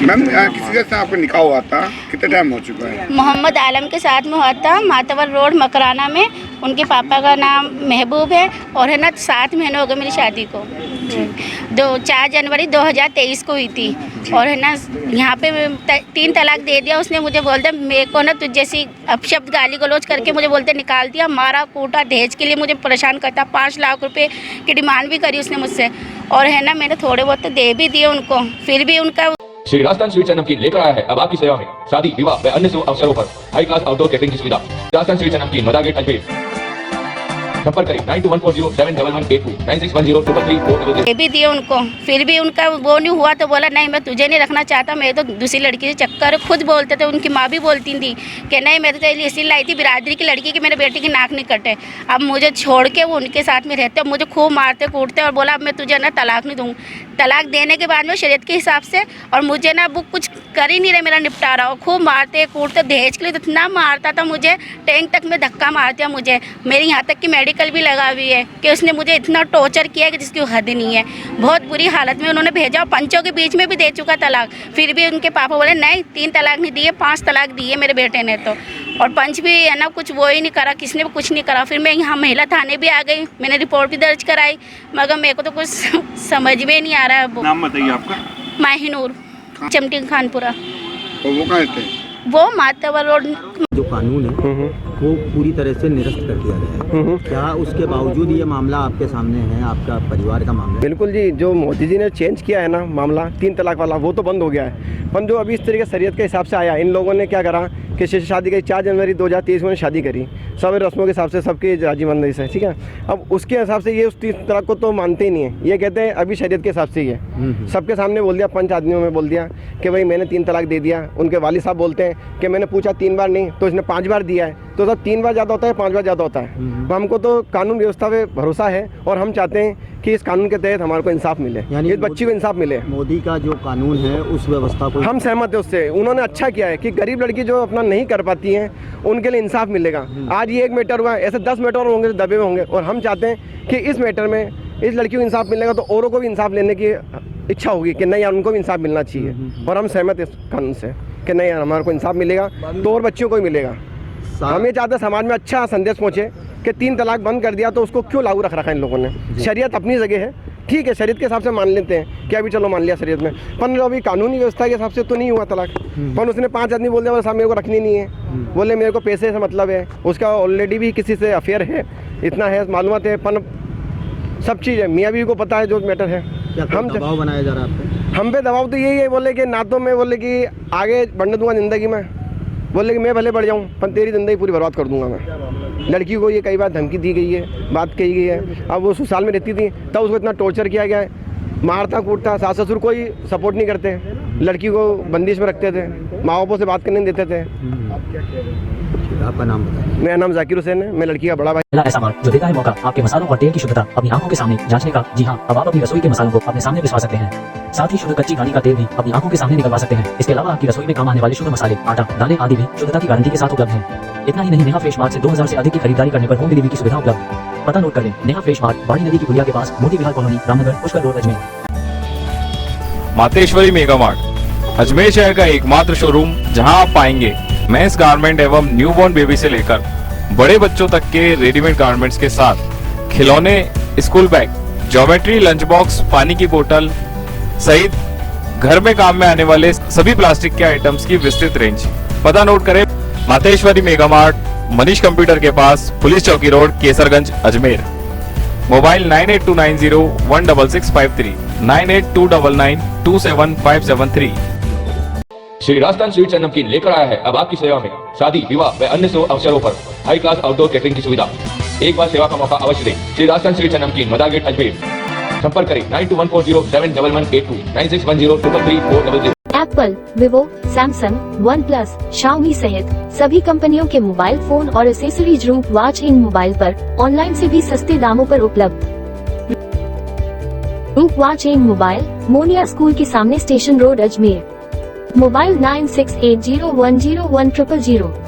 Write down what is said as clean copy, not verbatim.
Ma'am किसी के साथ आपका निकाह हुआ था, कितना टाइम हो चुका है? मोहम्मद आलम के साथ में हुआ था, मातवर रोड मकराना में। उनके पापा का नाम महबूब है और है ना 7 महीने हो गए मेरी शादी को। 4 जनवरी 2023 को हुई थी और है ना यहाँ पे 3 तलाक दे दिया उसने। मुझे बोलते मेरे को ना तुझ जैसी अपशब्द गाली गलौज करके मुझे बोलते निकाल दिया, मारा कूटा, दहेज के लिए मुझे परेशान करता। 5 लाख रुपए की डिमांड भी करी उसने मुझसे और है ना मैंने थोड़े बहुत तो दे भी दिए उनको, फिर भी उनका। श्री राजस्थान स्वीट्स एंड नमकीन लेकर आया है अब आपकी सेवा में शादी, विवाह व अन्य शुभ अवसरों पर हाई क्लास आउटडोर कैटरिंग की सुविधा। राजस्थान स्वीट्स एंड नमकीन, मदार गेट, अजमेर। संपर्क करें 9214071182 9610333400। दे भी दिए उनको, फिर भी उनका वो नहीं हुआ तो बोला नहीं मैं तुझे नहीं रखना चाहता, मैं तो दूसरी लड़की से चक्कर। खुद बोलते थे, उनकी माँ भी बोलती थी कि नहीं मैं तो इसलिए लाई थी बिरादरी की लड़की की मेरे बेटे की नाक नहीं कटे। अब मुझे छोड़ के वो उनके साथ में रहते, मुझे खूब मारते कूटते और बोला अब मैं तुझे ना तलाक नहीं दूँ। तलाक देने के बाद में शरीयत के हिसाब से और मुझे ना वो कुछ कर ही नहीं रहे मेरा निपटारा, और खूब मारते कूटते। दहेज के लिए तो इतना मारता था मुझे, टैंक तक में धक्का मारते मुझे। मेरी यहाँ तक कि मेडिकल भी लगा हुई है कि उसने मुझे इतना टॉर्चर किया कि जिसकी हद नहीं है। बहुत बुरी हालत में उन्होंने भेजा, पंचों के बीच में भी दे चुका तलाक। फिर भी उनके पापा बोले नहीं 3 तलाक नहीं दिए, 5 तलाक दिए मेरे बेटे ने तो। और पंच भी है ना कुछ वो ही नहीं करा, किसने भी कुछ नहीं करा। फिर मैं यहाँ महिला थाने भी आ गई, मैंने रिपोर्ट भी दर्ज कराई, मगर मेरे को तो कुछ समझ में नहीं आ रहा है। नाम बताइए आपका? माहिनूर, चमटी खानपुरा। और वो कहाँ थे? वो मातवर रोड। जो कानून है वो पूरी तरह से निरस्त कर दिया गया है। क्या उसके बावजूद ये मामला आपके सामने है, आपका परिवार का मामला है? बिल्कुल जी, जो मोदी जी ने चेंज किया है ना मामला 3 तलाक वाला, वो तो बंद हो गया है। पर जो अभी इस तरीके शरीयत के हिसाब से आया, इन लोगों ने क्या करा कि शादी करी 4 जनवरी 2023 में शादी करी, सब रस्मों के हिसाब से सबके राजीमंदी से, ठीक है। अब उसके हिसाब से ये उस 3 तलाक को तो मानते ही नहीं है, ये कहते हैं अभी शरीयत के हिसाब से ही है। सबके सामने बोल दिया, 5 आदमियों में बोल दिया कि भाई मैंने 3 तलाक दे दिया। उनके वालिद साहब बोलते हैं कि मैंने पूछा 3 बार नहीं तो इसने 5 बार दिया है, तो सब 3 बार ज़्यादा होता है, 5 बार ज़्यादा होता है। तो हमको तो कानून व्यवस्था पे भरोसा है और हम चाहते हैं कि इस कानून के तहत हमारे को इंसाफ मिले, यानी इस बच्ची को इंसाफ मिले। मोदी का जो कानून है उस व्यवस्था को हम सहमत है उससे। उन्होंने अच्छा किया है कि गरीब लड़की जो अपना नहीं कर पाती हैं उनके लिए इंसाफ मिलेगा। आज ये 1 मैटर हुआ, ऐसे 10 मैटर होंगे जो दबे हुए होंगे, और हम चाहते हैं कि इस मैटर में इस लड़की को इंसाफ मिलेगा तो औरों को भी इंसाफ लेने की इच्छा होगी कि नहीं यार उनको भी इंसाफ मिलना चाहिए। और हम सहमत हैं इस कानून से कि नहीं यार हमारे को इंसाफ मिलेगा तो और बच्चियों को ही मिलेगा। हम ये चाहते हैं समाज में अच्छा संदेश पहुँचे कि 3 तलाक बंद कर दिया तो उसको क्यों लागू रख रखा है इन लोगों ने। शरीयत अपनी जगह है, ठीक है, शरीयत के हिसाब से मान लेते हैं कि अभी चलो मान लिया शरीयत में, पर अभी कानूनी व्यवस्था के हिसाब से तो नहीं हुआ तलाक। पर उसने 5 आदमी बोल दिया साहब मेरे को रखनी नहीं है, बोले मेरे को पैसे से मतलब है, उसका ऑलरेडी भी किसी से अफेयर है, इतना है मालूमात है, पर सब चीज़ है, मियाँ बीवी को पता है जो मैटर है। हम दबाव बनाया जा रहा है आप पे? हम पे दबाव तो यही है, बोले कि ना तो मैं बोले कि आगे बढ़ने दूंगा ज़िंदगी में, बोले कि मैं भले बढ़ जाऊँ पर तेरी ज़िंदगी पूरी बर्बाद कर दूंगा मैं। लड़की को ये कई बार धमकी दी गई है, बात कही गई है। अब वो ससुराल में रहती थी तब उसको इतना टॉर्चर किया गया है, मारता कूटता। सास ससुर कोई सपोर्ट नहीं करते, लड़की को बंदिश में रखते थे, माँ बापों से बात करने नहीं देते थे। आपका नाम बताइए। मेरा नाम जाकिर हुसैन है, मैं लड़की का बड़ा भाई। पहला ऐसा मार्ग जो देता है मौका आपके मसालों और तेल की शुद्धता अपनी आंखों के सामने जांचने का। जी हां, अब आप अपनी रसोई के मसालों को अपने सामने पिसवा सकते हैं, साथ ही शुद्ध कच्ची घानी का तेल भी अपनी आंखों के सामने निकलवा सकते हैं। इसके अलावा आपकी रसोई में काम आने वाले शुद्ध मसाले, आटा, दालें आदि भी शुद्धता की गारंटी के साथ उपलब्ध है। इतना ही नहीं, नेहा फ्रेश मार्ट से 2000 से अधिक की खरीदारी करने पर होम डिलीवरी की सुविधा उपलब्ध। पता नोट कर लें, नेहा फ्रेश मार्ट बाड़ी नदी की पुलिया के पास, Moti Vihar colony, Ramnagar, Pushkar road, Ajmer. Mateshwari mega mart Ajmer शहर का एकमात्र शोरूम जहां आप पाएंगे मेंस गारमेंट एवं न्यूबॉर्न बेबी से लेकर बड़े बच्चों तक के रेडीमेड गारमेंट्स के साथ खिलौने, school bag, geometry, lunch box, पानी की बोतल सहित घर में काम में आने वाले सभी प्लास्टिक के आइटम्स की विस्तृत रेंज। पता नोट करें, Mateshwari mega mart, Manish computer के पास, पुलिस चौकी road, Kesarganj, Ajmer. Mobile 9829016653, 9829927573। Shri Rajasthan sweets and namkeen लेकर आया है अब आपकी सेवा में शादी, विवाह व अन्य शुभ अवसरों पर हाई क्लास आउटडोर कैटरिंग की सुविधा। एक बार सेवा का मौका अवश्य दें। श्री राजस्थान स्वीट्स एंड नमकीन, मदार गेट, अजमेर। संपर्क करें 9214071182 9610333400। Apple, Vivo, Samsung, one plus, Xiaomi सहित सभी कंपनियों के मोबाइल फोन और एसेसरीज रूप वॉच इन मोबाइल पर ऑनलाइन से भी सस्ते दामों पर उपलब्ध। रूप watch in mobile, Moniya school के सामने, स्टेशन रोड, अजमेर। मोबाइल 968010100000।